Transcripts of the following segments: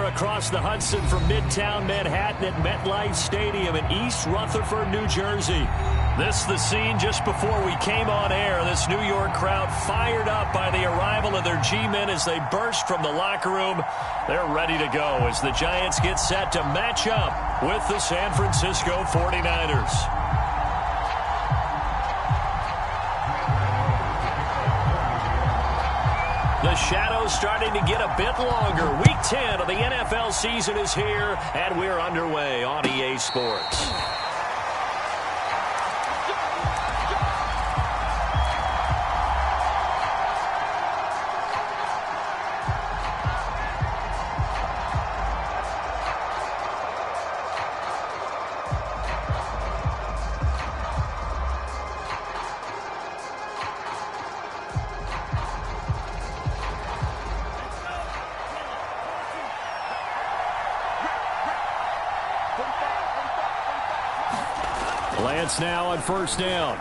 across the Hudson from Midtown Manhattan at MetLife Stadium in East Rutherford, New Jersey. This is the scene just before we came on air. This New York crowd fired up by the arrival of their G-men as they burst from the locker room. They're ready to go as the Giants get set to match up with the San Francisco 49ers. The shadow's starting to get a bit longer. Week 10 of the NFL season is here, and we're underway on EA Sports. Lance now on first down.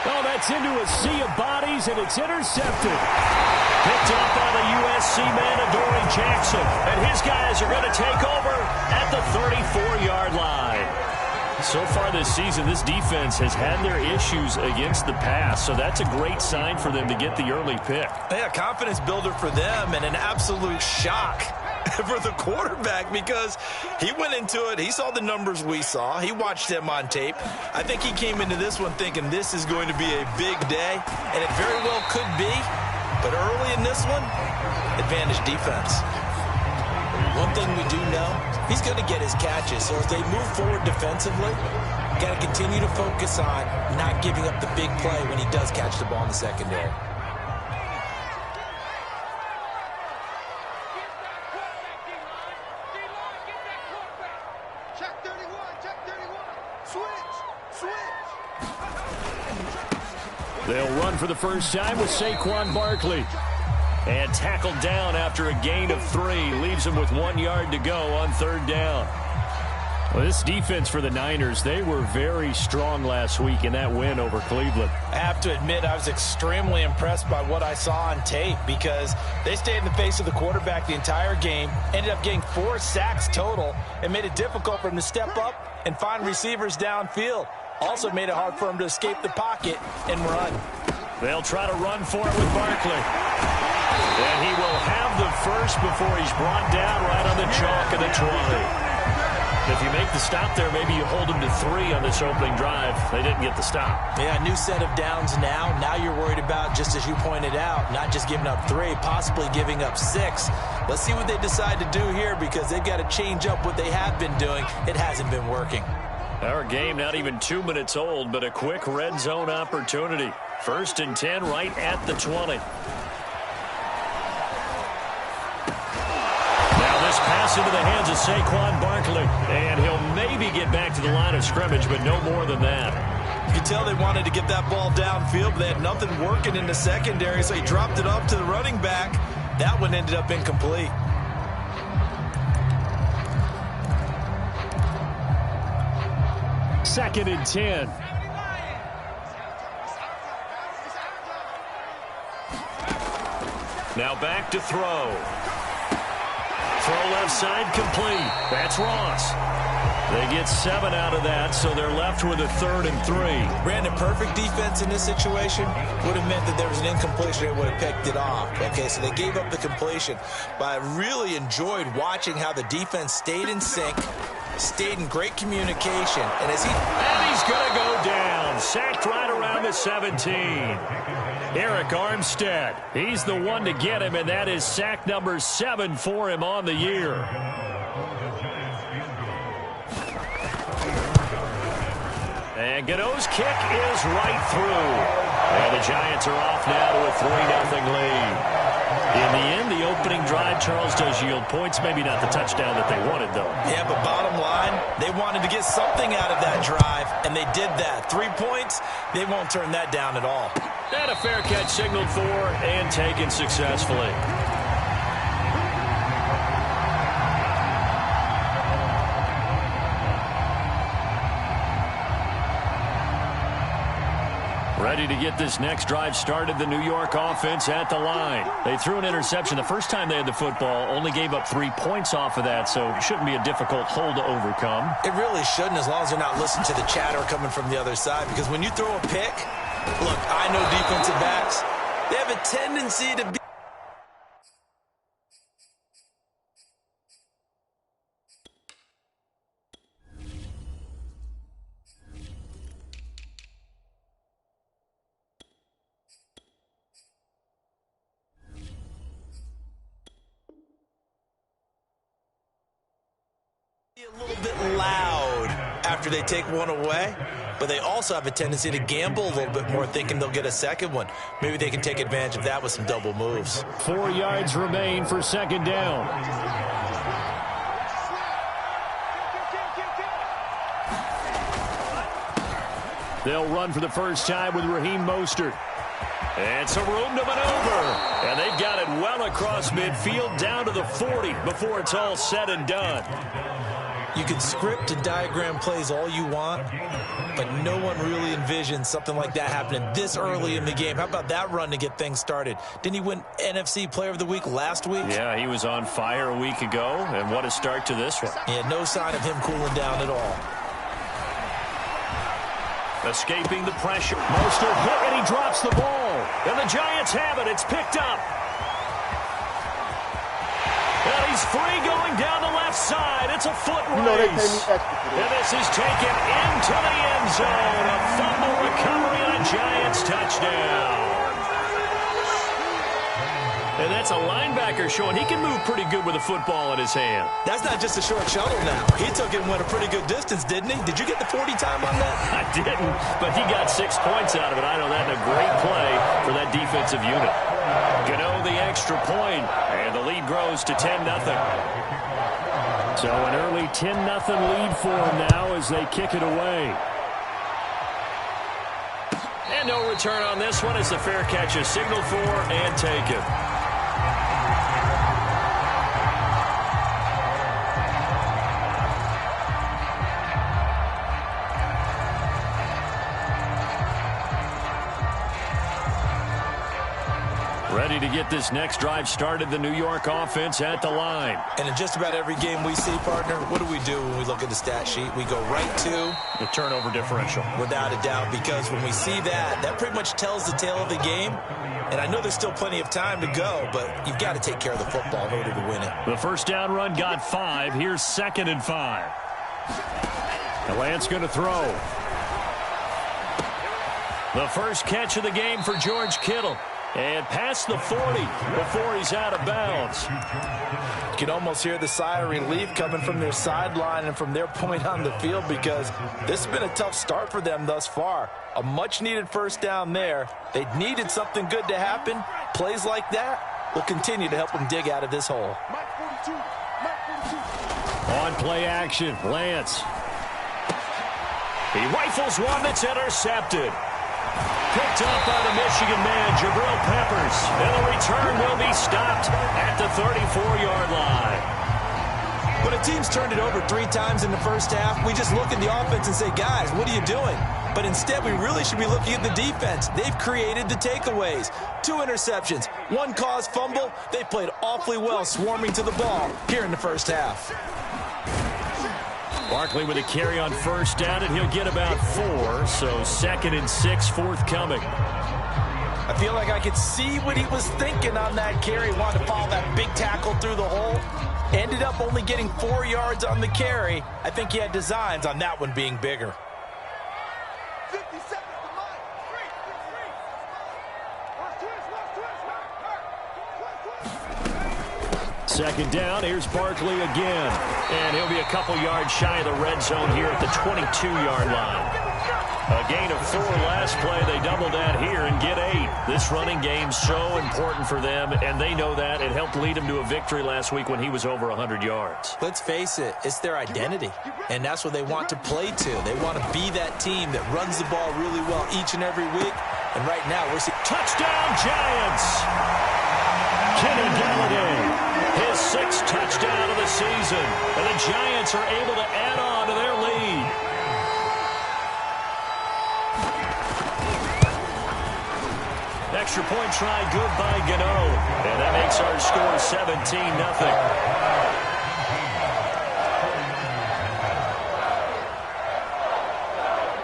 Oh, that's into a sea of bodies, and it's intercepted. Picked up by the USC man, Adoree Jackson. And his guys are going to take over at the 34-yard line. So far this season, this defense has had their issues against the pass, so that's a great sign for them to get the early pick. Yeah, confidence builder for them and an absolute shock for the quarterback because he went into it. He saw the numbers we saw. He watched them on tape. I think he came into this one thinking this is going to be a big day, and it very well could be. But early in this one, advantage defense. One thing we do know, he's going to get his catches. So as they move forward defensively, got to continue to focus on not giving up the big play when he does catch the ball in the secondary. They'll run for the first time with Saquon Barkley. And tackled down after a gain of 3. Leaves him with 1 yard to go on third down. Well, this defense for the Niners, they were very strong last week in that win over Cleveland. I have to admit, I was extremely impressed by what I saw on tape because they stayed in the face of the quarterback the entire game, ended up getting 4 sacks total, and made it difficult for him to step up and find receivers downfield. Also made it hard for him to escape the pocket and run. They'll try to run for it with Barkley. And he will have the first before he's brought down right on the chalk of the 20. If you make the stop there, maybe you hold him to 3 on this opening drive. They didn't get the stop. Yeah, new set of downs now. Now you're worried about, just as you pointed out, not just giving up 3, possibly giving up 6. Let's see what they decide to do here because they've got to change up what they have been doing. It hasn't been working. Our game not even 2 minutes old, but a quick red zone opportunity. 1st and 10 right at the 20. Pass into the hands of Saquon Barkley, and he'll maybe get back to the line of scrimmage, but no more than that. You can tell they wanted to get that ball downfield, but they had nothing working in the secondary, so he dropped it off to the running back. That one ended up incomplete. Second and 10. Now back to throw. Throw left side complete. That's Ross. They get 7 out of that, so they're left with a 3rd and 3. Brandon, perfect defense in this situation would have meant that there was an incompletion and would have picked it off. Okay, so they gave up the completion. But I really enjoyed watching how the defense stayed in sync, stayed in great communication. And he's going to go down. Sacked right around the 17. Eric Armstead, he's the one to get him, and that is sack number 7 for him on the year. And Gano's kick is right through. And the Giants are off now to a 3-0 lead. In the end, the opening drive, Charles, does yield points. Maybe not the touchdown that they wanted, though. Yeah, but bottom line, they wanted to get something out of that drive, and they did that. 3 points, they won't turn that down at all. And a fair catch signaled for and taken successfully. Ready Ready to get this next drive started, the New York offense at the line. They threw an interception the first time they had the football, only gave up 3 points off of that, so it shouldn't be a difficult hole to overcome. It really shouldn't, as long as they're not listening to the chatter coming from the other side, because when you throw a pick, look, I know defensive backs, they have a tendency to be a little bit loud after they take one away, but they also have a tendency to gamble a little bit more, thinking they'll get a second one. Maybe they can take advantage of that with some double moves. 4 yards remain for second down. They'll run for the first time with Raheem Mostert. And some room to maneuver. And they've got it well across midfield down to the 40 before it's all said and done. You can script and diagram plays all you want, but no one really envisions something like that happening this early in the game. How about that run to get things started? Didn't he win NFC Player of the Week last week? Yeah, he was on fire a week ago, and what a start to this one. Yeah, no sign of him cooling down at all. Escaping the pressure. Mostert hit, and he drops the ball. And the Giants have it. It's picked up. And he's free going down the left side. It's a foot race. And this is taken into the end zone. A fumble recovery on a Giants touchdown. And that's a linebacker showing he can move pretty good with a football in his hand. That's not just a short shuttle now. He took it and went a pretty good distance, didn't he? Did you get the 40 time on that? I didn't, but he got 6 points out of it. I know that in a great play for that defensive unit. Gano the extra point, and the lead grows to 10-0. So an early 10-0 lead for them now as they kick it away. And no return on this one as the fair catch is signaled for and taken. Ready to get this next drive started, the New York offense at the line. And in just about every game we see, partner, what do we do when we look at the stat sheet? We go right to the turnover differential. Without a doubt, because when we see that, that pretty much tells the tale of the game. And I know there's still plenty of time to go, but you've got to take care of the football in order to win it. The first down run got 5. Here's 2nd and 5. The Lance going to throw. The first catch of the game for George Kittle. And past the 40 before he's out of bounds. You can almost hear the sigh of relief coming from their sideline and from their point on the field, because this has been a tough start for them thus far. A much-needed first down there. They needed something good to happen. Plays like that will continue to help them dig out of this hole. On play action, Lance. He rifles one that's intercepted. Picked up by the Michigan man, Jabril Peppers. And the return will be stopped at the 34-yard line. When a team's turned it over 3 times in the first half, we just look at the offense and say, guys, what are you doing? But instead, we really should be looking at the defense. They've created the takeaways. 2 interceptions, 1 caused fumble. They played awfully well swarming to the ball here in the first half. Barkley with a carry on first down, and he'll get about 4, so 2nd and 6 forthcoming. I feel like I could see what he was thinking on that carry. Wanted to follow that big tackle through the hole. Ended up only getting 4 yards on the carry. I think he had designs on that one being bigger. 50 seconds to line. 3. 2nd down, here's Barkley again. And he'll be a couple yards shy of the red zone here at the 22-yard line. A gain of 4 last play. They double that here and get 8. This running game's so important for them, and they know that. It helped lead them to a victory last week when he was over 100 yards. Let's face it, it's their identity, and that's what they want to play to. They want to be that team that runs the ball really well each and every week, and right now we're seeing touchdown Giants! Kenny Galladay. His 6th touchdown of the season. And the Giants are able to add on to their lead. extra point try good by Gano. And that makes our score 17-0.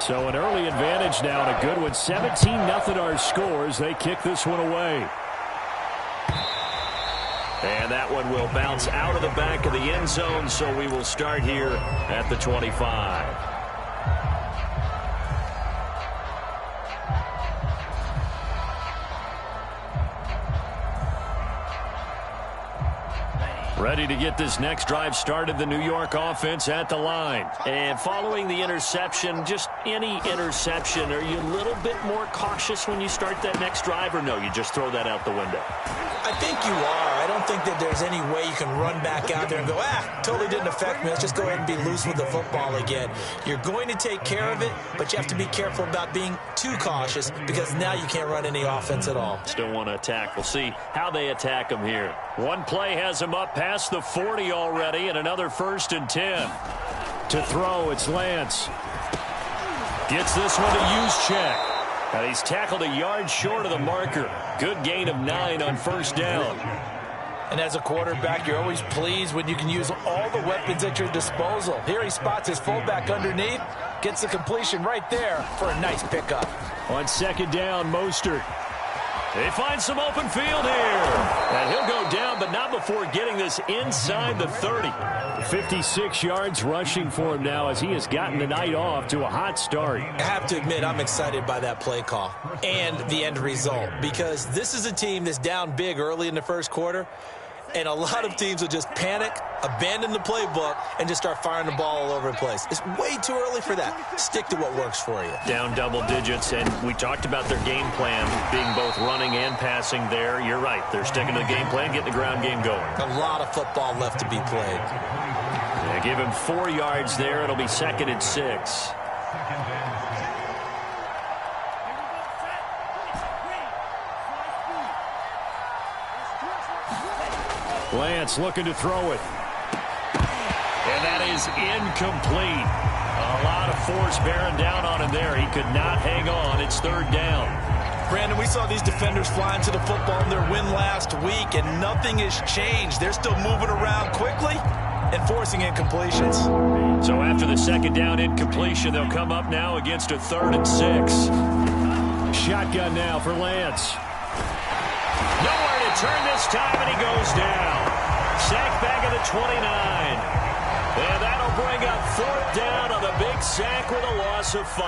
So an early advantage now and a good one. 17-0 our scores. They kick this one away. And that one will bounce out of the back of the end zone, so we will start here at the 25. Ready to get this next drive started, the New York offense at the line. And following the interception, just any interception, are you a little bit more cautious when you start that next drive, or no, you just throw that out the window? I think you are. I don't think that there's any way you can run back out there and go, totally didn't affect me. Let's just go ahead and be loose with the football again. You're going to take care of it, but you have to be careful about being too cautious because now you can't run any offense at all. Still want to attack. We'll see how they attack them here. One play has them up past the 40 already, and another 1st and 10. To throw, it's Lance. Gets this one to Juszczyk. And he's tackled a yard short of the marker. Good gain of 9 on 1st down. And as a quarterback, you're always pleased when you can use all the weapons at your disposal. Here he spots his fullback underneath, gets the completion right there for a nice pickup. On 2nd down, Mostert. They find some open field here. And he'll go down, but not before getting this inside the 30. 56 yards rushing for him now as he has gotten the night off to a hot start. I have to admit, I'm excited by that play call and the end result because this is a team that's down big early in the first quarter, and a lot of teams will just panic, abandon the playbook, and just start firing the ball all over the place. It's way too early for that. Stick to what works for you. Down double digits, and we talked about their game plan being both running and passing there. You're right. They're sticking to the game plan, getting the ground game going. A lot of football left to be played. Yeah, give him 4 yards there. It'll be 2nd and 6. Lance looking to throw it. And that is incomplete. A lot of force bearing down on him there. He could not hang on. It's 3rd down. Brandon, we saw these defenders flying to the football in their win last week, and nothing has changed. They're still moving around quickly and forcing incompletions. So after the 2nd down incompletion, they'll come up now against a 3rd and 6. Shotgun now for Lance. Nowhere to turn this time, and he goes down. Sack back at the 29. And that'll bring up 4th down on the big sack with a loss of 5.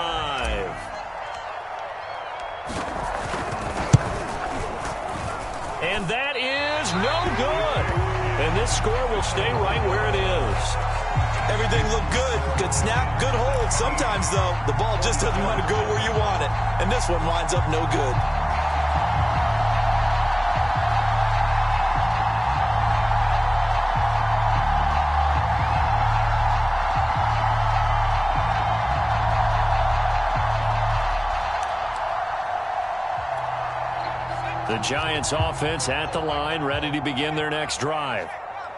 And that is no good. And this score will stay right where it is. Everything looked good. Good snap, good hold. Sometimes, though, the ball just doesn't want to go where you want it. And this one winds up no good. The Giants offense at the line, ready to begin their next drive.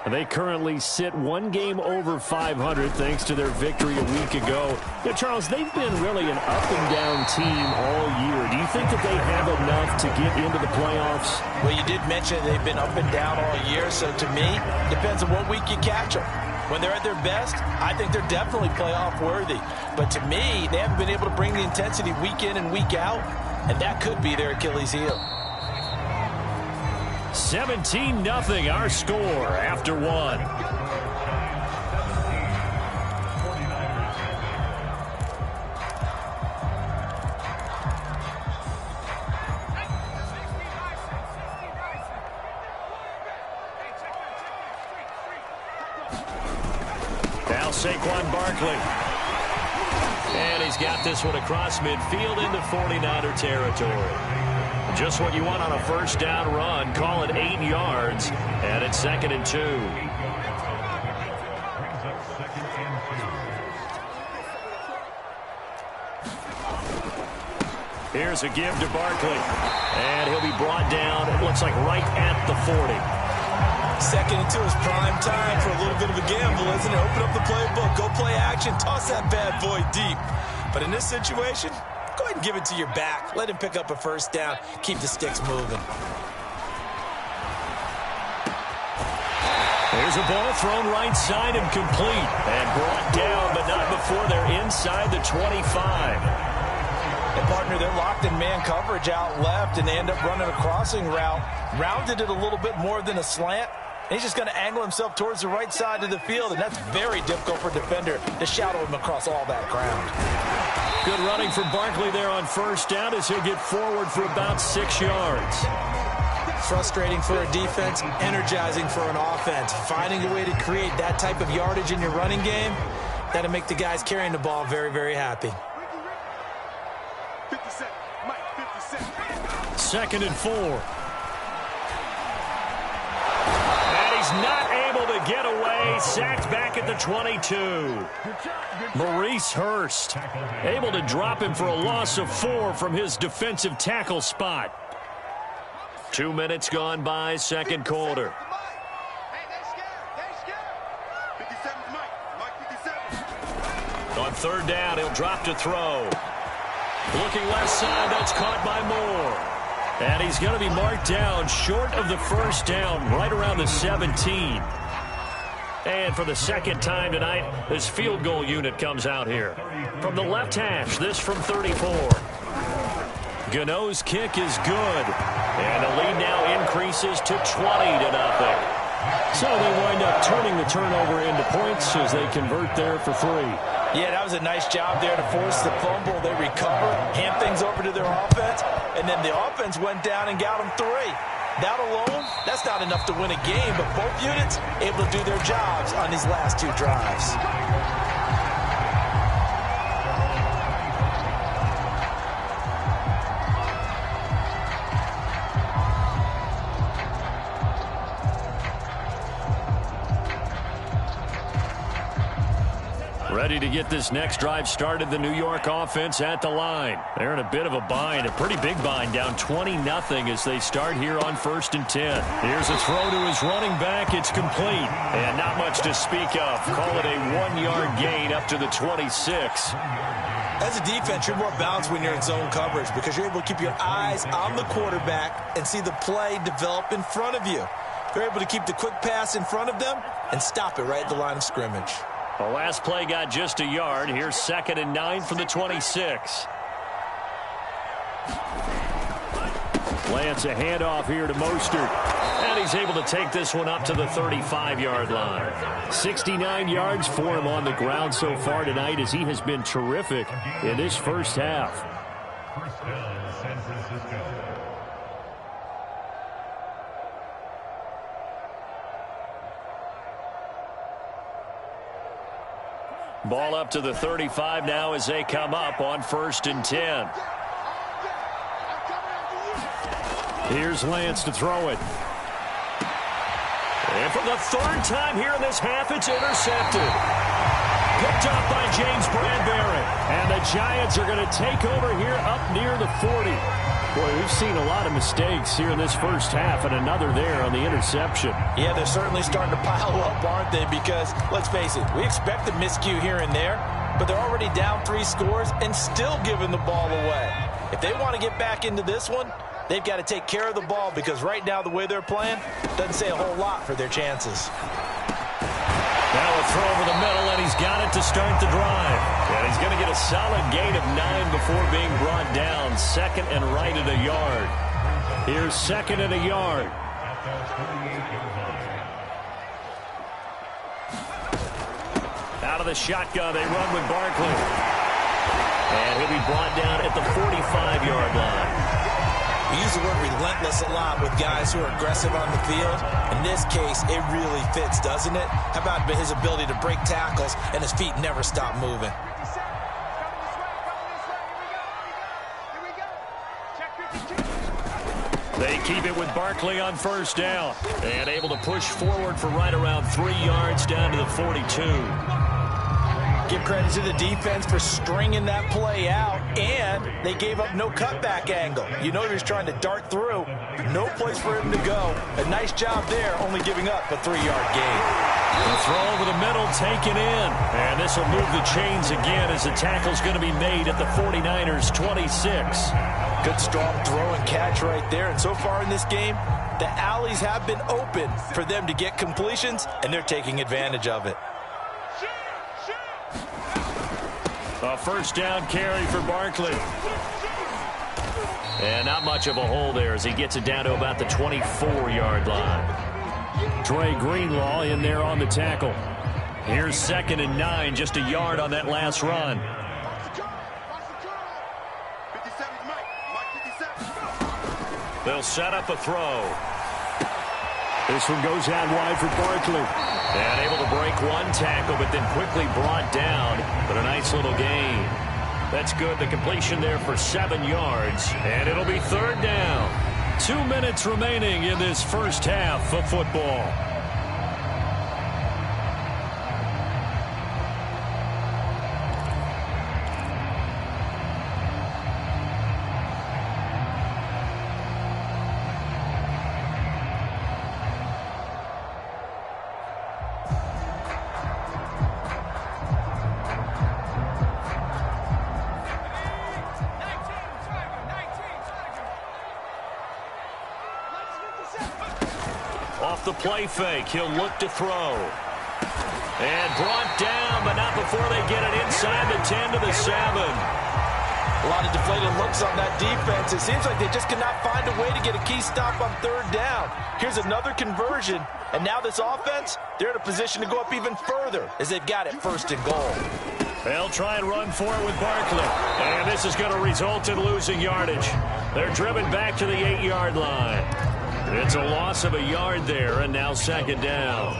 They currently sit 1 game over 500 thanks to their victory a week ago. Now, Charles, they've been really an up-and-down team all year. Do you think that they have enough to get into the playoffs? Well, you did mention they've been up and down all year, so to me, it depends on what week you catch them. When they're at their best, I think they're definitely playoff worthy. But to me, they haven't been able to bring the intensity week in and week out, and that could be their Achilles heel. 17-0 our score after 1. Now Saquon Barkley. And he's got this one across midfield into 49er territory. Just what you want on a 1st down run. Call it 8 yards. And it's 2nd and 2. Here's a give to Barkley. And he'll be brought down, it looks like right at the 40. 2nd and 2 is prime time for a little bit of a gamble, isn't it? Open up the playbook, go play action, toss that bad boy deep. But in this situation, go ahead and give it to your back. Let him pick up a first down. Keep the sticks moving. There's a ball thrown right side and complete. And brought down, but not before they're inside the 25. And, partner, they're locked in man coverage out left, and they end up running a crossing route. Rounded it a little bit more than a slant. And he's just going to angle himself towards the right side of the field, and that's very difficult for a defender to shadow him across all that ground. Good running for Barkley there on first down as he'll get forward for about 6 yards. Frustrating for a defense, energizing for an offense. Finding a way to create that type of yardage in your running game, that'll make the guys carrying the ball very, very happy. 50 Mike, 50 2nd and 4. And he's not able to get away. Sacked back at the 22. Maurice Hurst able to drop him for a loss of 4 from his defensive tackle spot. 2 minutes gone by, second quarter. On third down, he'll drop to throw. Looking left side, that's caught by Moore. And he's going to be marked down short of the first down, right around the 17. And for the second time tonight, this field goal unit comes out here. From the left hash, this from 34. Gano's kick is good. And the lead now increases to 20-0. So they wind up turning the turnover into points as they convert there for 3. Yeah, that was a nice job there to force the fumble. They recovered, hand things over to their offense, and then the offense went down and got them 3. That alone, that's not enough to win a game, but both units able to do their jobs on these last 2 drives. Ready to get this next drive started, the New York offense at the line. They're in a bit of a bind, a pretty big bind, down 20-0 as they start here on 1st and 10. Here's a throw to his running back. It's complete. And not much to speak of. Call it a 1-yard gain up to the 26. As a defense, you're more balanced when you're in zone coverage because you're able to keep your eyes on the quarterback and see the play develop in front of you. You're able to keep the quick pass in front of them and stop it right at the line of scrimmage. The last play got just a yard. Here's 2nd and 9 from the 26. Lance a handoff here to Mostert. And he's able to take this one up to the 35-yard line. 69 yards for him on the ground so far tonight as he has been terrific in this first half. First down, San Francisco. Ball up to the 35 now as they come up on 1st and 10. Here's Lance to throw it. And for the 3rd time here in this half, it's intercepted. Picked up by James Bradbury. And the Giants are going to take over here up near the 40. Boy, we've seen a lot of mistakes here in this first half, and another there on the interception. Yeah, they're certainly starting to pile up, aren't they? Because, let's face it, we expect a miscue here and there, but they're already down 3 scores and still giving the ball away. If they want to get back into this one, they've got to take care of the ball because right now the way they're playing doesn't say a whole lot for their chances. Now a throw over the middle, and he's got it to start the drive. And he's going to get a solid gain of 9 before being brought down. 2nd and right at a yard. Here's 2nd and a yard. Out of the shotgun, they run with Barkley. And he'll be brought down at the 45-yard line. We use the word relentless a lot with guys who are aggressive on the field. In this case, it really fits, doesn't it? How about his ability to break tackles and his feet never stop moving? They keep it with Barkley on 1st down. And able to push forward for right around 3 yards down to the 42. Give credit to the defense for stringing that play out, and they gave up no cutback angle. You know he was trying to dart through. No place for him to go. A nice job there, only giving up a 3-yard gain. The throw over the middle taken in. And this will move the chains again as the tackle's going to be made at the 49ers 26. Good strong throw and catch right there. And so far in this game, the alleys have been open for them to get completions, and they're taking advantage of it. A first down carry for Barkley. And not much of a hole there as he gets it down to about the 24-yard line. Trey Greenlaw in there on the tackle. Here's 2nd and 9, just a yard on that last run. They'll set up a throw. This one goes out wide for Barkley. And able to break one tackle, but then quickly brought down. But a nice little gain. That's good. The completion there for 7 yards. And it'll be 3rd down. 2 minutes remaining in this first half of football. Off the play fake, he'll look to throw. And brought down, but not before they get it inside the 10 to the 7. A lot of deflated looks on that defense. It seems like they just cannot find a way to get a key stop on 3rd down. Here's another conversion, and now this offense, they're in a position to go up even further as they've got it 1st and goal. They'll try and run for it with Barkley. And this is going to result in losing yardage. They're driven back to the 8-yard line. It's a loss of a yard there, and now 2nd down.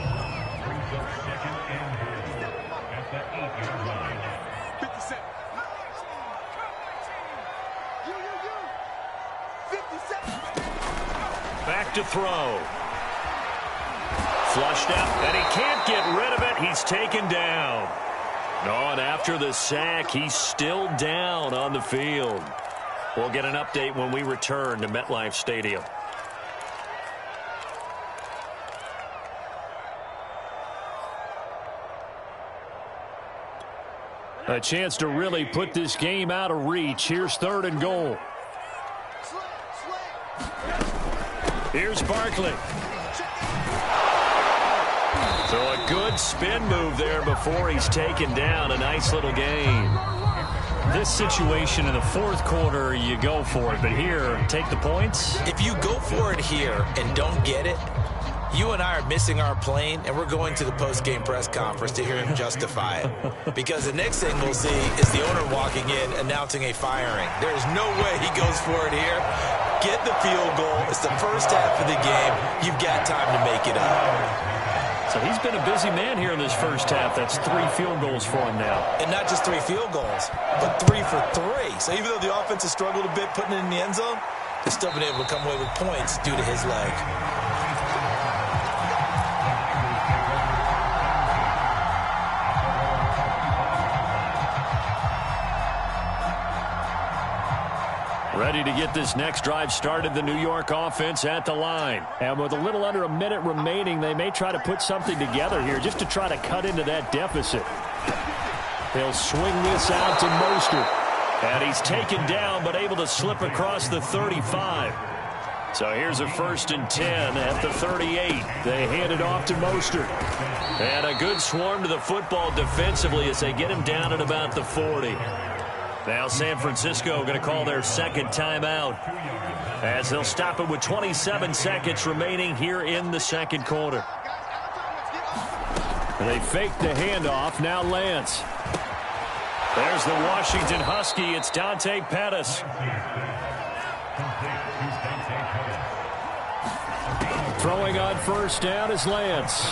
Back to throw. Flushed out, and he can't get rid of it. He's taken down. No, and after the sack, he's still down on the field. We'll get an update when we return to MetLife Stadium. A chance to really put this game out of reach. Here's 3rd and goal. Here's Barkley. So a good spin move there before he's taken down. A nice little gain. This situation in the 4th quarter, you go for it. But here, take the points. If you go for it here and don't get it, you and I are missing our plane, and we're going to the post-game press conference to hear him justify it. Because the next thing we'll see is the owner walking in, announcing a firing. There is no way he goes for it here. Get the field goal. It's the first half of the game. You've got time to make it up. So he's been a busy man here in this first half. That's 3 field goals for him now. And not just 3 field goals, but 3 for 3. So even though the offense has struggled a bit putting it in the end zone, they've still been able to come away with points due to his leg. Ready to get this next drive started, the New York offense at the line. And with a little under a minute remaining, they may try to put something together here just to try to cut into that deficit. They'll swing this out to Mostert. And he's taken down, but able to slip across the 35. So here's a 1st and 10 at the 38. They hand it off to Mostert. And a good swarm to the football defensively as they get him down at about the 40. Now San Francisco going to call their 2nd timeout as they'll stop it with 27 seconds remaining here in the 2nd quarter. They fake the handoff. Now Lance. There's the Washington Husky. It's Dante Pettis. Throwing on 1st down is Lance.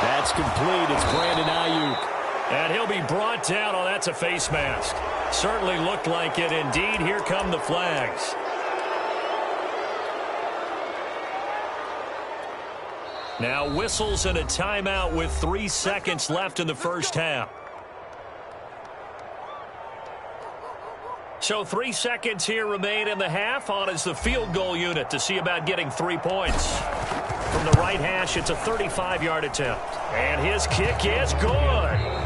That's complete. It's Brandon Ayuk. And he'll be brought down. Oh, that's a face mask. Certainly looked like it. Indeed, here come the flags. Now whistles and a timeout with 3 seconds left in the first half. So 3 seconds here remain in the half. On is the field goal unit to see about getting 3 points. From the right hash, it's a 35-yard attempt. And his kick is good.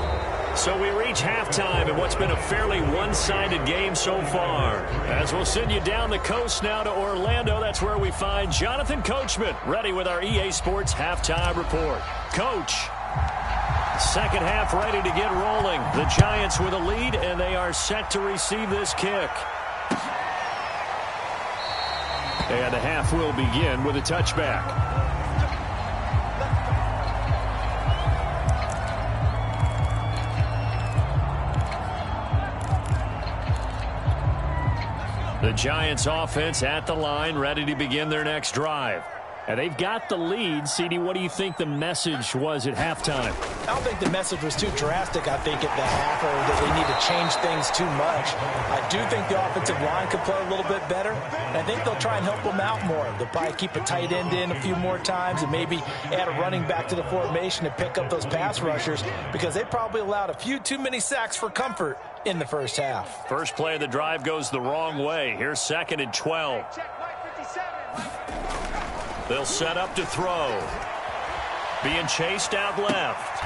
So we reach halftime in what's been a fairly one-sided game so far. As we'll send you down the coast now to Orlando, that's where we find Jonathan Coachman ready with our EA Sports halftime report. Coach, second half ready to get rolling. The Giants with a lead, and they are set to receive this kick. And the half will begin with a touchback. The Giants offense at the line, ready to begin their next drive. And they've got the lead. CD, what do you think the message was at halftime? I don't think the message was too drastic, I think, at the half, or that they need to change things too much. I do think the offensive line could play a little bit better, and I think they'll try and help them out more. They'll probably keep a tight end in a few more times and maybe add a running back to the formation and pick up those pass rushers, because they probably allowed a few too many sacks for comfort in the first half. First play of the drive goes the wrong way. Here's 2nd and 12. They'll set up to throw. Being chased out left.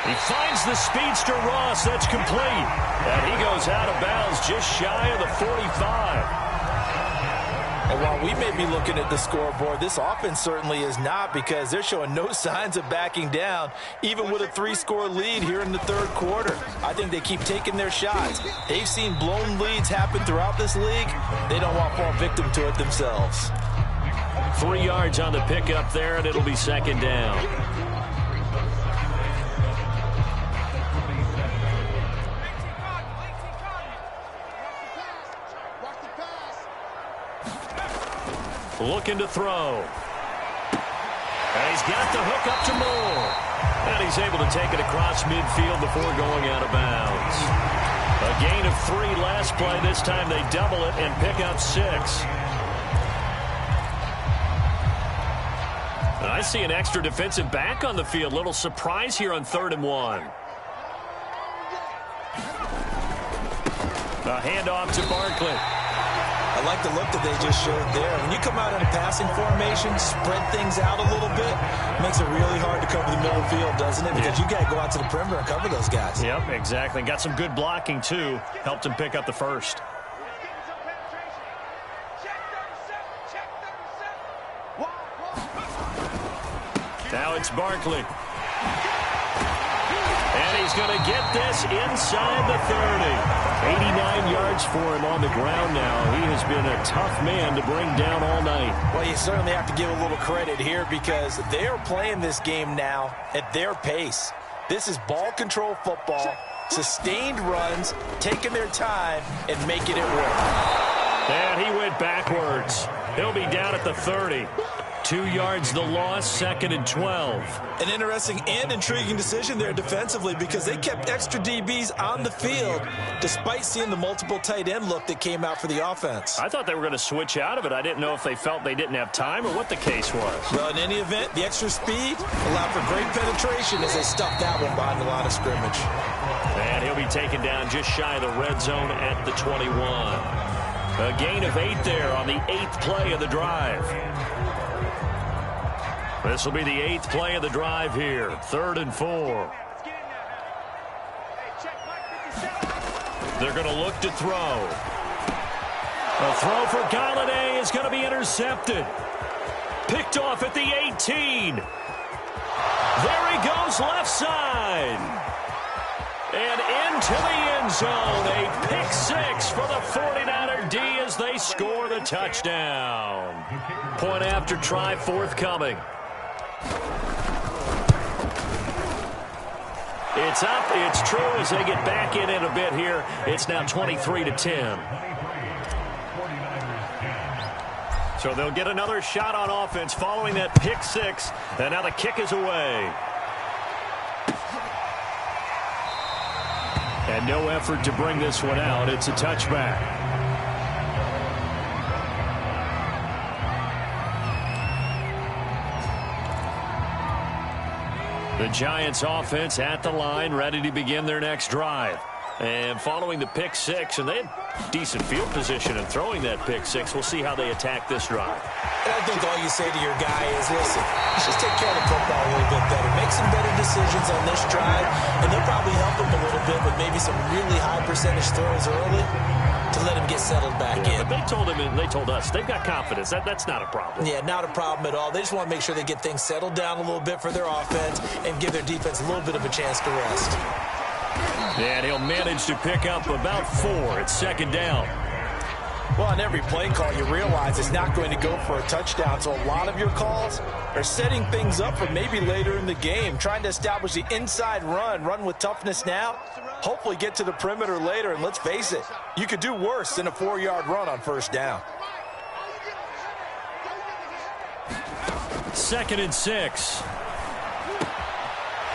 He finds the speedster Ross. That's complete. And he goes out of bounds just shy of the 45. And while we may be looking at the scoreboard, this offense certainly is not, because they're showing no signs of backing down, even with a 3-score lead here in the third quarter. I think they keep taking their shots. They've seen blown leads happen throughout this league. They don't want to fall victim to it themselves. 3 yards on the pickup there, and it'll be second down. Looking to throw. And he's got the hook up to Moore. And he's able to take it across midfield before going out of bounds. A gain of 3 last play. This time they double it and pick up 6. I see an extra defensive back on the field. Little surprise here on 3rd and 1. A handoff to Barkley. I like the look that they just showed there. When you come out in a passing formation, spread things out a little bit, makes it really hard to cover the middle of the field, doesn't it? Because you got to go out to the perimeter and cover those guys. Yep, exactly. Got some good blocking, too. Helped him pick up the first. Now it's Barkley. And he's going to get this inside the 30. 89 yards for him on the ground now. He has been a tough man to bring down all night. Well, you certainly have to give a little credit here, because they are playing this game now at their pace. This is ball control football, sustained runs, taking their time and making it work. And he went backwards. He'll be down at the 30. 2 yards the loss, 2nd and 12. An interesting and intriguing decision there defensively, because they kept extra DBs on the field despite seeing the multiple tight end look that came out for the offense. I thought they were going to switch out of it. I didn't know if they felt they didn't have time or what the case was. Well, in any event, the extra speed allowed for great penetration as they stuffed that one behind the line of scrimmage. And he'll be taken down just shy of the red zone at the 21. A gain of 8 there on the 8th play of the drive. This will be the 8th play of the drive here. 3rd and 4. They're going to look to throw. A throw for Galladay is going to be intercepted. Picked off at the 18. There he goes, left side. And into the end zone. A pick 6 for the 49er D as they score the touchdown. Point after try forthcoming. It's up, it's true as they get back in a bit here. It's now 23-10. So they'll get another shot on offense following that pick 6. And now the kick is away. And no effort to bring this one out. It's a touchback. The Giants offense at the line, ready to begin their next drive. And following the pick six, and they had decent field position in throwing that pick six. We'll see how they attack this drive. And I think all you say to your guy is, listen, just take care of the football a little bit better. Make some better decisions on this drive, and they'll probably help him a little bit with maybe some really high percentage throws early to let him get settled back in. But they told him, and they told us, they've got confidence. That's not a problem. Yeah, not a problem at all. They just want to make sure they get things settled down a little bit for their offense and give their defense a little bit of a chance to rest. And he'll manage to pick up about 4 at second down. Well, on every play call, you realize it's not going to go for a touchdown. So a lot of your calls are setting things up for maybe later in the game, trying to establish the inside run with toughness now, hopefully get to the perimeter later. And let's face it, you could do worse than a 4-yard run on first down. 2nd and 6.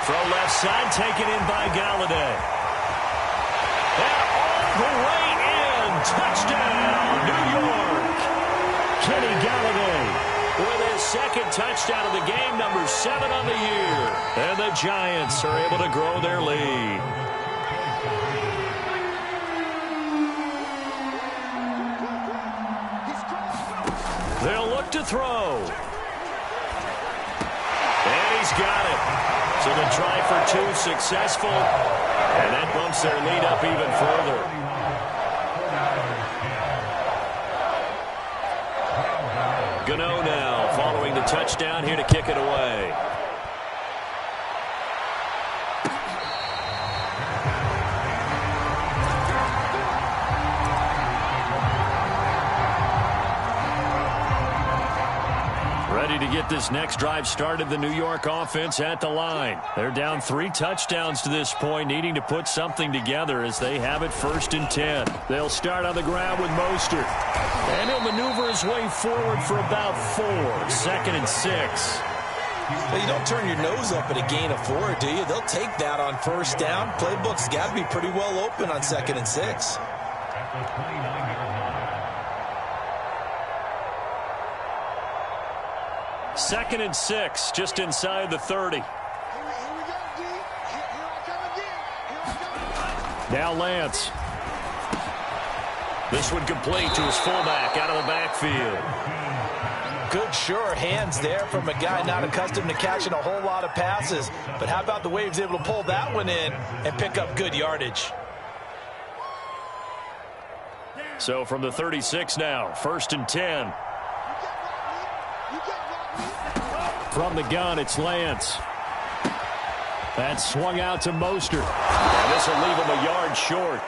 Throw left side, taken in by Galladay. And all the way in. Touchdown, New York. Kenny Galladay with his 2nd touchdown of the game, number 7 on the year. And the Giants are able to grow their lead. They'll look to throw. And he's got it. So the try for 2 successful, and that bumps their lead up even further. Gano now following the touchdown here to kick it away. Ready to get this next drive started, the New York offense at the line. They're down 3 touchdowns to this point, needing to put something together as they have it 1st and 10. They'll start on the ground with Mostert. And he'll maneuver his way forward for about 4. 2nd and 6. Well, you don't turn your nose up at a gain of 4, do you? They'll take that on first down. Playbook's got to be pretty well open on 2nd and 6. Second and 6, just inside the 30. Now Lance. This one complete to his fullback out of the backfield. Good, sure hands there from a guy not accustomed to catching a whole lot of passes. But how about the way he was able to pull that one in and pick up good yardage? So from the 36 now, 1st and 10. From the gun, it's Lance. That's swung out to Mostert. And this will leave him a yard short.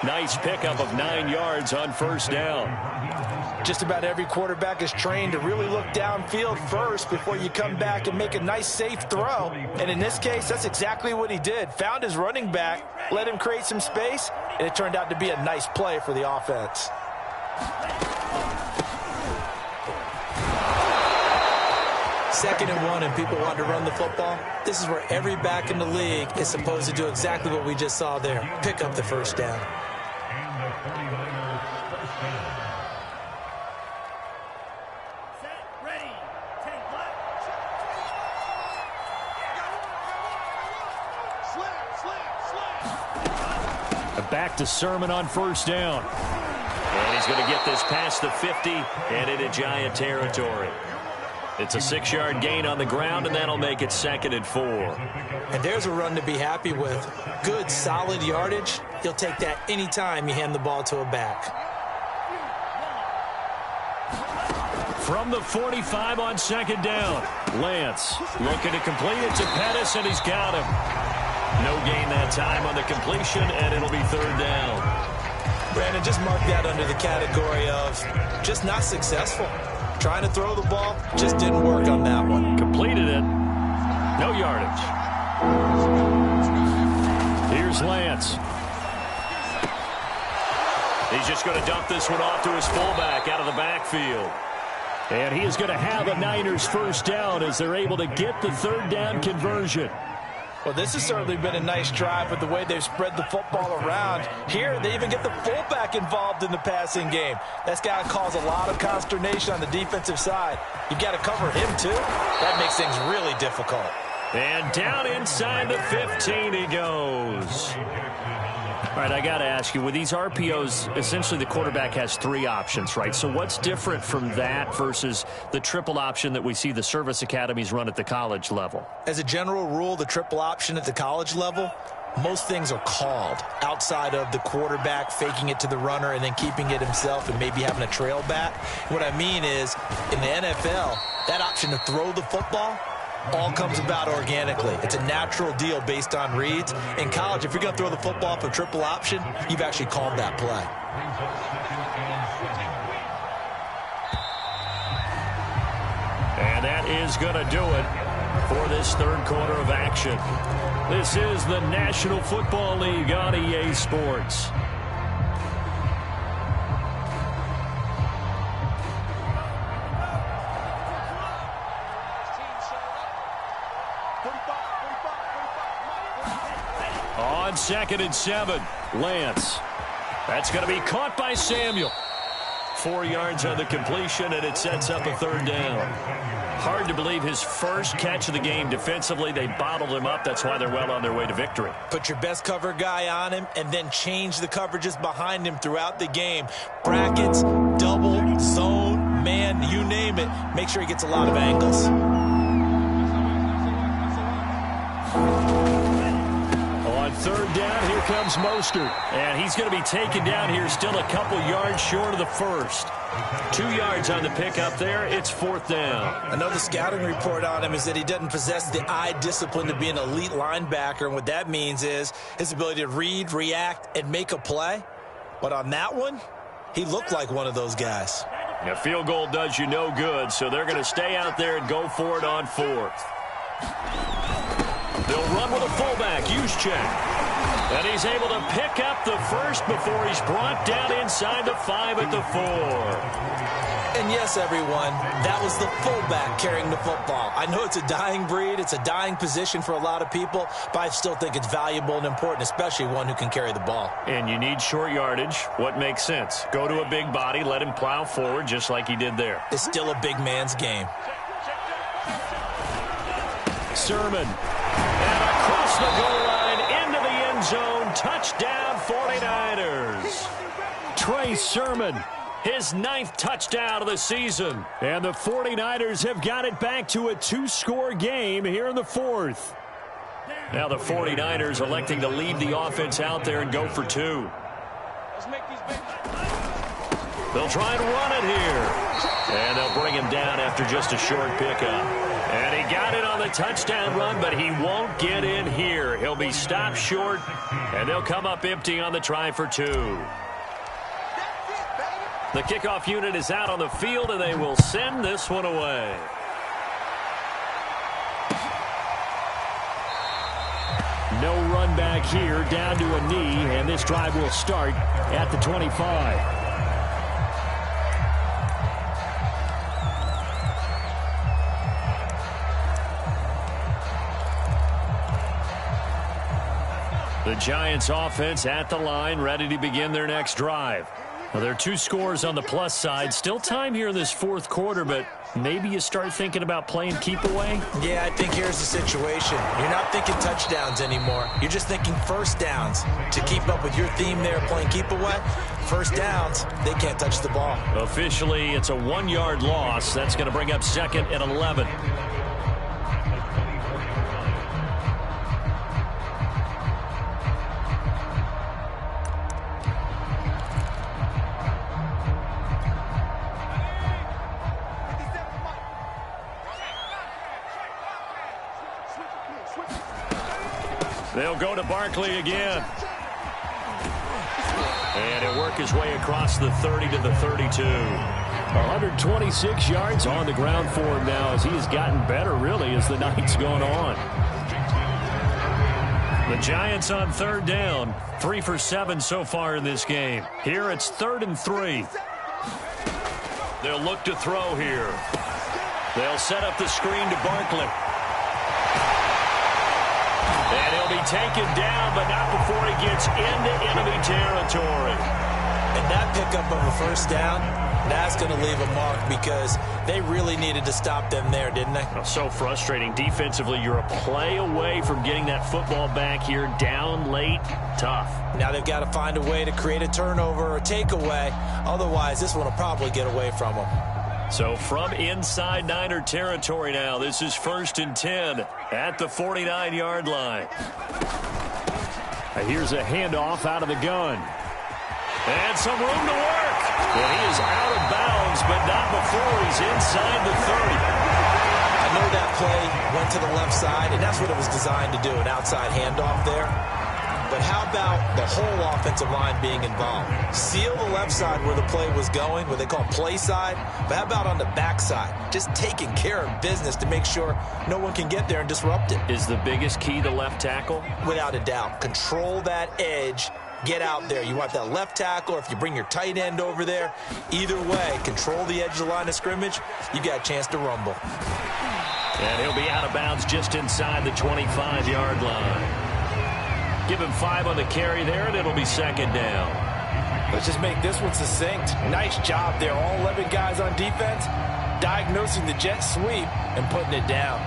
Nice pickup of 9 yards on first down. Just about every quarterback is trained to really look downfield first before you come back and make a nice, safe throw. And in this case, that's exactly what he did. Found his running back, let him create some space, and it turned out to be a nice play for the offense. Second and 1 and people want to run the football. This is where every back in the league is supposed to do exactly what we just saw there. Pick up the first down. Back to Sermon on first down. And he's going to get this past the 50 and into Giant territory. It's a 6-yard gain on the ground, and that'll make it 2nd and 4. And there's a run to be happy with. Good, solid yardage. He'll take that anytime you hand the ball to a back. From the 45 on 2nd down, Lance looking to complete it to Pettis, and he's got him. No gain that time on the completion, and it'll be 3rd down. Brandon, just mark that under the category of just not successful. Trying to throw the ball, just didn't work on that one. Completed it. No yardage. Here's Lance. He's just going to dump this one off to his fullback out of the backfield. And he is going to have a Niners first down as they're able to get the 3rd down conversion. Well, this has certainly been a nice drive with the way they've spread the football around. Here, they even get the fullback involved in the passing game. That's got to cause a lot of consternation on the defensive side. You've got to cover him, too. That makes things really difficult. And down inside the 15 he goes. All right, I got to ask you, with these RPOs, essentially the quarterback has 3 options, right? So what's different from that versus the triple option that we see the service academies run at the college level? As a general rule, the triple option at the college level, most things are called outside of the quarterback faking it to the runner and then keeping it himself and maybe having a trail back. What I mean is, in the NFL, that option to throw the football all comes about organically. It's a natural deal based on reads. In college, if you're going to throw the football for triple option, you've actually called that play. And that is going to do it for this third quarter of action. This is the National Football League on EA Sports. On 2nd and 7, Lance. That's going to be caught by Samuel. 4 yards on the completion, and it sets up a third down. Hard to believe his first catch of the game defensively. They bottled him up. That's why they're well on their way to victory. Put your best cover guy on him and then change the coverages behind him throughout the game. Brackets, double, zone, man, you name it. Make sure he gets a lot of angles. On third down, here comes Mostert. And he's going to be taken down here, still a couple yards short of the first. 2 yards on the pickup there. It's 4th down. I know the scouting report on him is that he doesn't possess the eye discipline to be an elite linebacker. And what that means is his ability to read, react, and make a play. But on that one, he looked like one of those guys. A field goal does you no good, so they're going to stay out there and go for it on 4th. They'll run with a fullback, Juszczyk. And he's able to pick up the first before he's brought down inside the 5 at the 4. And yes, everyone, that was the fullback carrying the football. I know it's a dying breed, it's a dying position for a lot of people, but I still think it's valuable and important, especially one who can carry the ball. And you need short yardage. What makes sense? Go to a big body, let him plow forward just like he did there. It's still a big man's game. Sermon. And across the goal line into the end zone. Touchdown 49ers. Trey Sermon, his 9th touchdown of the season. And the 49ers have got it back to a 2-score game here in the 4th. Now the 49ers electing to leave the offense out there and go for 2. They'll try and run it here. And they'll bring him down after just a short pickup. And he got it on the touchdown run, but he won't get in here. He'll be stopped short, and they'll come up empty on the try for 2. The kickoff unit is out on the field, and they will send this one away. No run back here, down to a knee, and this drive will start at the 25. The Giants offense at the line, ready to begin their next drive. Well, there are 2 scores on the plus side. Still time here in this 4th quarter, but maybe you start thinking about playing keep away? Yeah, I think here's the situation. You're not thinking touchdowns anymore. You're just thinking first downs. To keep up with your theme there, playing keep away, first downs, they can't touch the ball. Officially, it's a 1-yard loss. That's going to bring up 2nd and 11. They'll go to Barkley again. And he'll work his way across the 30 to the 32. 126 yards on the ground for him now as he has gotten better, really, as the night's gone on. The Giants on third down. 3 for 7 so far in this game. Here it's 3rd and 3. They'll look to throw here. They'll set up the screen to Barkley. And he'll be taken down, but not before he gets into enemy territory. And that pickup of a first down, that's going to leave a mark because They really needed to stop them there, didn't they? So frustrating. Defensively, you're a play away from getting that football back here. Down late, tough. Now they've got to find a way to create a turnover or takeaway. Otherwise, this one will probably get away from them. So from inside Niner territory now, this is 1st and 10 at the 49-yard line. Here's a handoff out of the gun. And some room to work. And he is out of bounds, but not before he's inside the 30. I know that play went to the left side, and that's what it was designed to do, an outside handoff there. But how about the whole offensive line being involved? Seal the left side where the play was going, what they call play side. But how about on the back side? Just taking care of business to make sure no one can get there and disrupt it. Is the biggest key the left tackle? Without a doubt. Control that edge. Get out there. You want that left tackle, or if you bring your tight end over there, either way, control the edge of the line of scrimmage, you got a chance to rumble. And he'll be out of bounds just inside the 25-yard line. Give him 5 on the carry there, and it'll be 2nd down. Let's just make this one succinct. Nice job there. All 11 guys on defense, diagnosing the jet sweep and putting it down.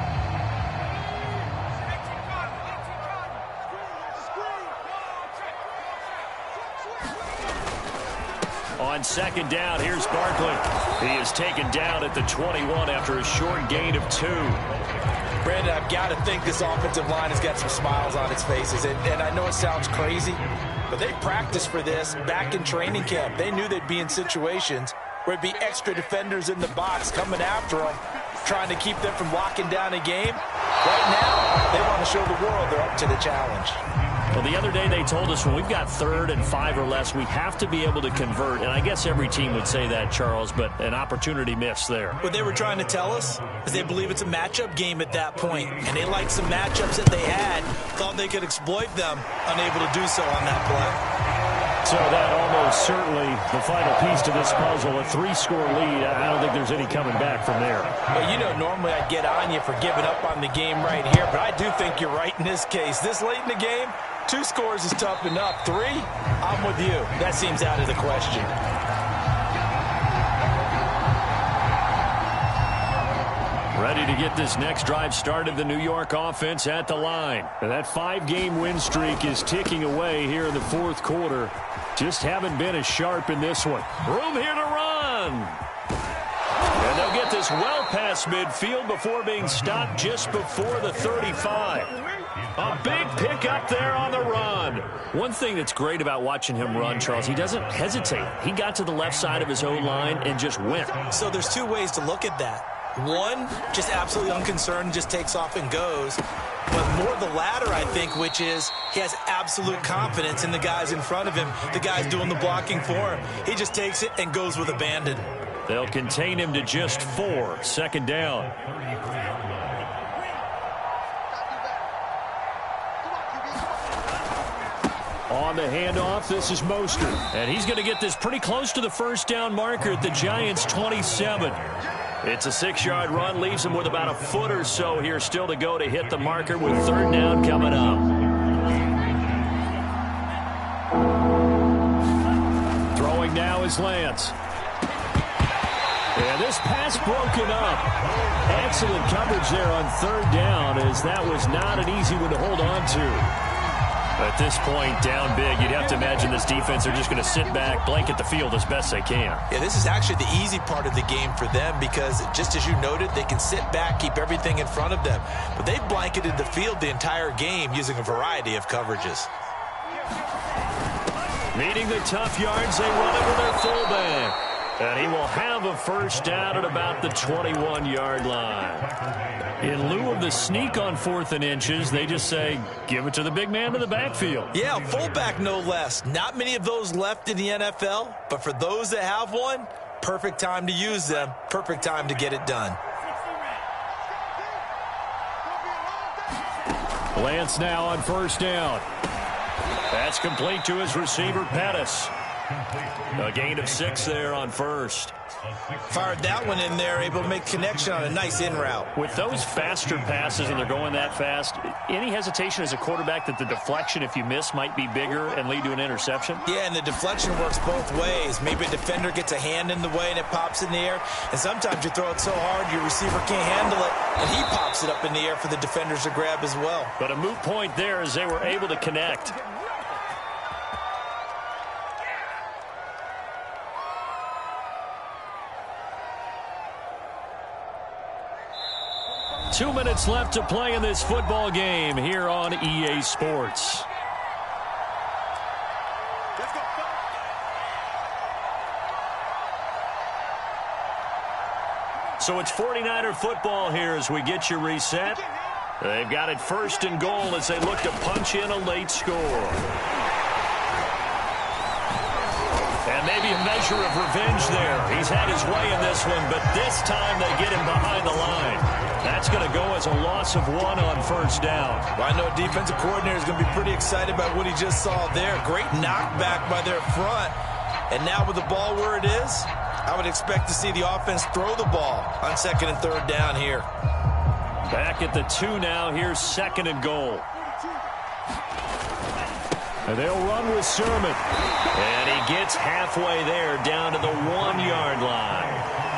On 2nd down, here's Barkley. He is taken down at the 21 after a short gain of 2. Brandon, I've got to think this offensive line has got some smiles on its faces. And I know it sounds crazy, but they practiced for this back in training camp. They knew they'd be in situations where it'd be extra defenders in the box coming after them, trying to keep them from locking down a game. Right now, they want to show the world they're up to the challenge. Well, the other day they told us when we've got 3rd and 5 or less, we have to be able to convert. And I guess every team would say that, Charles, but an opportunity missed there. What they were trying to tell us is they believe it's a matchup game at that point. And they liked some matchups that they had, thought they could exploit them, unable to do so on that play. So that almost certainly the final piece to this puzzle, a 3-score lead. I don't think there's any coming back from there. Well, you know, normally I'd get on you for giving up on the game right here, but I do think you're right in this case. This late in the game, 2 scores is tough enough. 3, I'm with you. That seems out of the question. Ready to get this next drive started, the New York offense at the line. And that 5-game win streak is ticking away here in the 4th quarter. Just haven't been as sharp in this one. Room here to run. And they'll get this well past midfield before being stopped just before the 35. A big pickup there on the run. One thing that's great about watching him run, Charles, he doesn't hesitate. He got to the left side of his own line and just went. So there's 2 ways to look at that. One, just absolutely unconcerned, just takes off and goes. But more the latter, I think, which is he has absolute confidence in the guys in front of him, the guys doing the blocking for him. He just takes it and goes with abandon. They'll contain him to just 4. 2nd down. On the handoff, this is Mostert. And he's going to get this pretty close to the 1st down marker at the Giants' 27. It's a 6-yard run, leaves him with about a foot or so here still to go to hit the marker with 3rd down coming up. Throwing now is Lance. And this pass broken up. Excellent coverage there on 3rd down, as that was not an easy one to hold on to. At this point, down big, you'd have to imagine this defense are just going to sit back, blanket the field as best they can. Yeah, this is actually the easy part of the game for them because, just as you noted, they can sit back, keep everything in front of them. But they've blanketed the field the entire game using a variety of coverages. Needing the tough yards, they run it with their fullback. And he will have a 1st down at about the 21-yard line. In lieu of the sneak on 4th and inches, they just say, give it to the big man in the backfield. Yeah, fullback no less. Not many of those left in the NFL, but for those that have one, perfect time to use them, perfect time to get it done. Lance now on 1st down. That's complete to his receiver, Pettis. A gain of 6 there on first. Fired that one in there, able to make connection on a nice in route. With those faster passes and they're going that fast, any hesitation as a quarterback that the deflection, if you miss, might be bigger and lead to an interception? Yeah, and the deflection works both ways. Maybe a defender gets a hand in the way and it pops in the air. And sometimes you throw it so hard your receiver can't handle it, and he pops it up in the air for the defenders to grab as well. But a moot point there as they were able to connect. Two minutes left to play in this football game here on EA Sports. So it's 49er football here as we get you reset. They've got it first and goal as they look to punch in a late score. And maybe a measure of revenge there. He's had his way in this one, but this time they get him behind the line. That's going to go as a loss of 1 on first down. Well, I know a defensive coordinator is going to be pretty excited about what he just saw there. Great knockback by their front. And now with the ball where it is, I would expect to see the offense throw the ball on 2nd and 3rd down here. Back at the 2 now. Here's 2nd and goal. And they'll run with Sermon. And he gets halfway there down to the 1-yard line.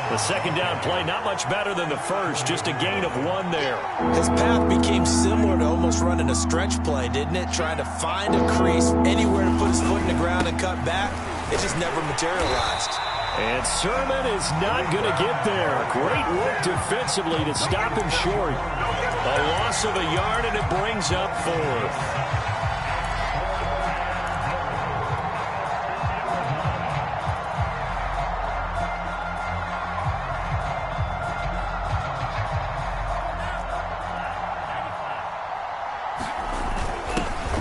The 2nd down play, not much better than the first, just a gain of 1 there. His path became similar to almost running a stretch play, didn't it? Trying to find a crease, anywhere to put his foot in the ground and cut back. It just never materialized. And Sermon is not going to get there. Great work defensively to stop him short. A loss of a yard, and it brings up 4th.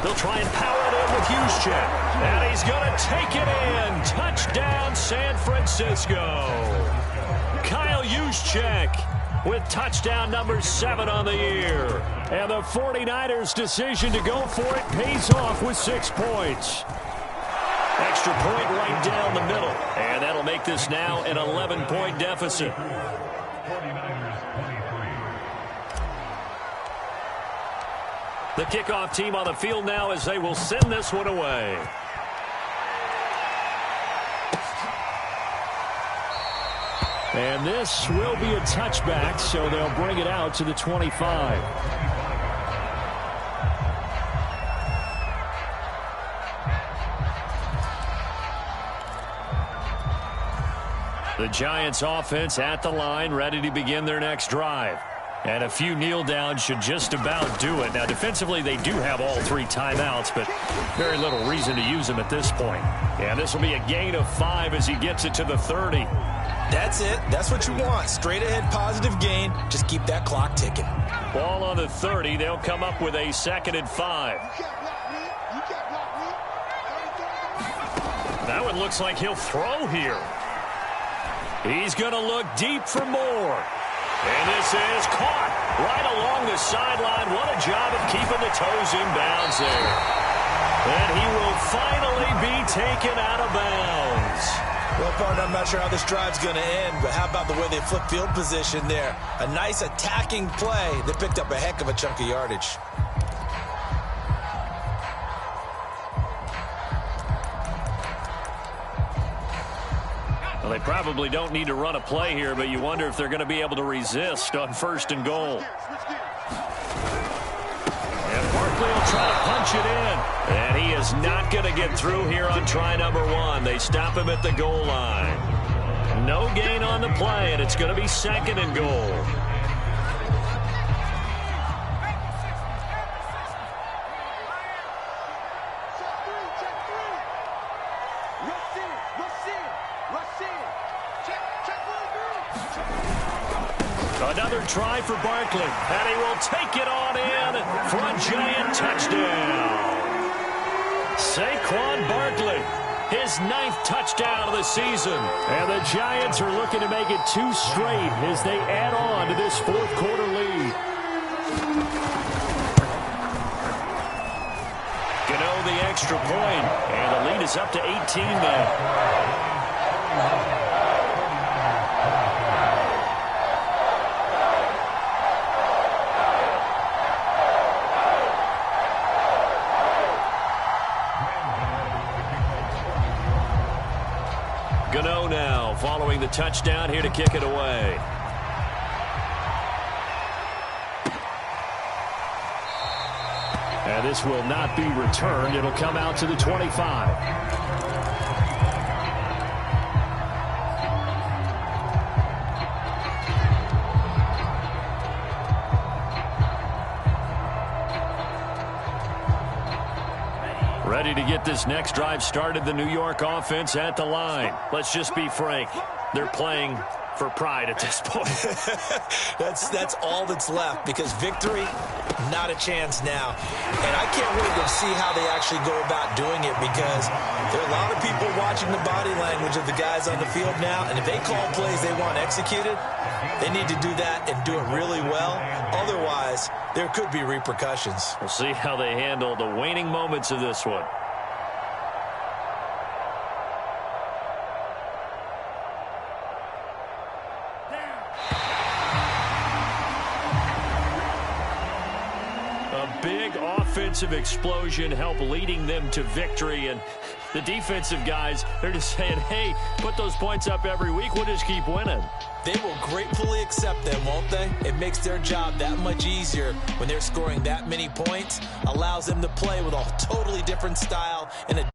They'll try and power it in with Juszczyk. And he's going to take it in. Touchdown, San Francisco. Kyle Juszczyk with touchdown number 7 on the year. And the 49ers' decision to go for it pays off with 6 points. Extra point right down the middle. And that'll make this now an 11-point deficit. The kickoff team on the field now as they will send this one away. And this will be a touchback, so they'll bring it out to the 25. The Giants offense at the line, ready to begin their next drive. And a few kneel downs should just about do it. Now, defensively, they do have all 3 timeouts, but very little reason to use them at this point. And this will be a gain of 5 as he gets it to the 30. That's it. That's what you want. Straight ahead positive gain. Just keep that clock ticking. Ball on the 30. They'll come up with a 2nd and 5. That one looks like he'll throw here. He's going to look deep for more. And this is caught right along the sideline. What a job of keeping the toes in bounds there. And he will finally be taken out of bounds. Well, partner, I'm not sure how this drive's going to end, but how about the way they flip field position there? A nice attacking play that picked up a heck of a chunk of yardage. Well, they probably don't need to run a play here, but you wonder if they're going to be able to resist on 1st and goal. And Barkley will try to punch it in. And he is not going to get through here on try number 1. They stop him at the goal line. No gain on the play, and it's going to be 2nd and goal. Another try for Barkley, and he will take it on in for a Giant touchdown. Saquon Barkley, his 9th touchdown of the season. And the Giants are looking to make it 2 straight as they add on to this 4th quarter lead. Gano, the extra extra point, and the lead is up to 18 now. Gano now following the touchdown here to kick it away. And this will not be returned. It'll come out to the 25. Ready to get this next drive started, the New York offense at the line. Let's just be frank. They're playing for pride at this point. That's all that's left, because victory, not a chance now. And I can't wait to see how they actually go about doing it, because there are a lot of people watching the body language of the guys on the field now, and if they call plays they want executed, they need to do that and do it really well. Otherwise, there could be repercussions. We'll see how they handle the waning moments of this one. A big offensive explosion helped leading them to victory, and the defensive guys, they're just saying, hey, put those points up every week, we'll just keep winning. They will gratefully accept them, won't they? It makes their job that much easier when they're scoring that many points. Allows them to play with a totally different style and a